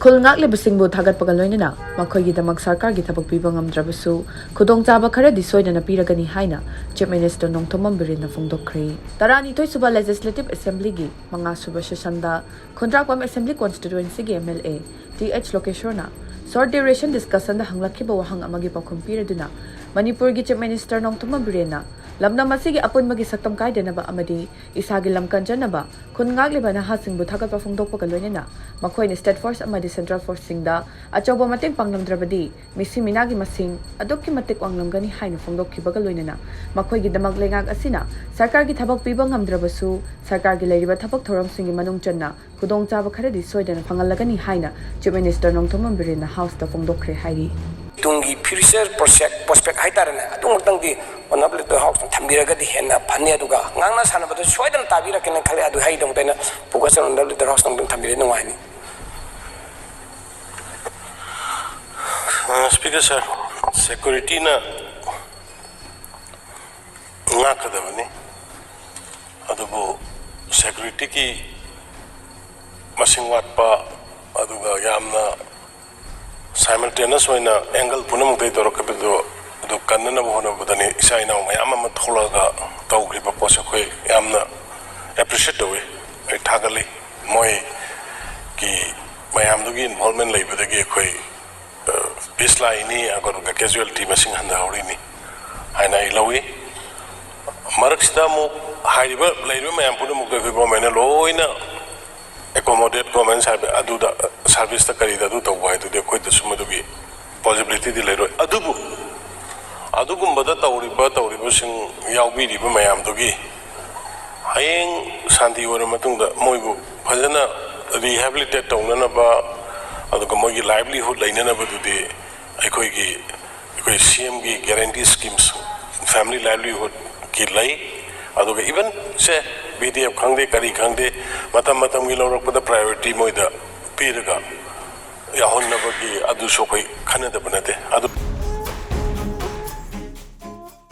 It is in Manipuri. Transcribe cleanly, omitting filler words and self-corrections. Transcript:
Khulngakliba-Singbu Thagatpa-Ga Loinana, Makhoigidamak Sarkargi Thabak Piba Ngamdrabasu, Khudongchaba Khradi Soidana Pigani Haina, Chief Minister Nongthomambirina Phongdokhre. Tarani Toi Suba Legislative Assembly gi, Manga Suba Shashanda, Khundrakwam Assembly Constituency gi MLA, TH Lokeshwarna, short duration discussion the Khulngakliba Wahang Amagi Pakumpiraduna, Manipur gi Chief Minister Nongthomambirina, Lamna Masigi Apun Magi Saktam Kaidanaba Amadi, Isagilam Kanjanaba, Khulngakliba Singbu Thagatpa Phongdokhre Loinana, Makhoi State Force Amadi Central Force Singda, Achoba Mating Pangnamdrabadi, Missy Minagi Masing, Adoki Matik Wanglamgani Haina Phongdokhre-Ba Loinana, Makhoi Gidamag Lengag Asina, Sarkargi Thabak Piba Ngamdrabasu, Sarkargi Leriba Thabak Thoram Singi Manung Channa, Khudongchaba Khradi Soidana Phangalagani Haina, Chief Minister Nongthomambirina House the Phongdokhre Hairi. Tungi future prospect Haitarana, Tungi, one of the house, Tambiragadi Hena, Paneduga, Nana Sana, but the Soidan Tabira can call it Haidon, then focus on the house of Tambirino wine. Speaker sir, security na nakadavani. Adubo security ki masing watpa aduga yamna simultaneous waina angle punam dei dorakabido do kanna bohona bodani isaina mayam ma tholaga tawgriba posakoi yamna appreciate we thagali moi ki mayam dugi involvement leibadagi khoi baseline agar casualty machine handa horini Haina ilawi maraksta mo haiba laiba mayam pudu mukta government loina accommodate government aduda service ta karida du tawai tu de khoi da sumadugi possibility di lairo adugum bada tawriba sing yaubi riba mayam dugi hayeng santi ora matungda moibu phajana rehabilitate tawnana ba aduga mogi livelihood lainana badudi aikoi CM gi guarantee schemes family livelihood ki lai aduga even se BDF khangde kari khangde matam gi lawrak pada priority moida piraga yahonna bagi adu sokoi khanada banate adu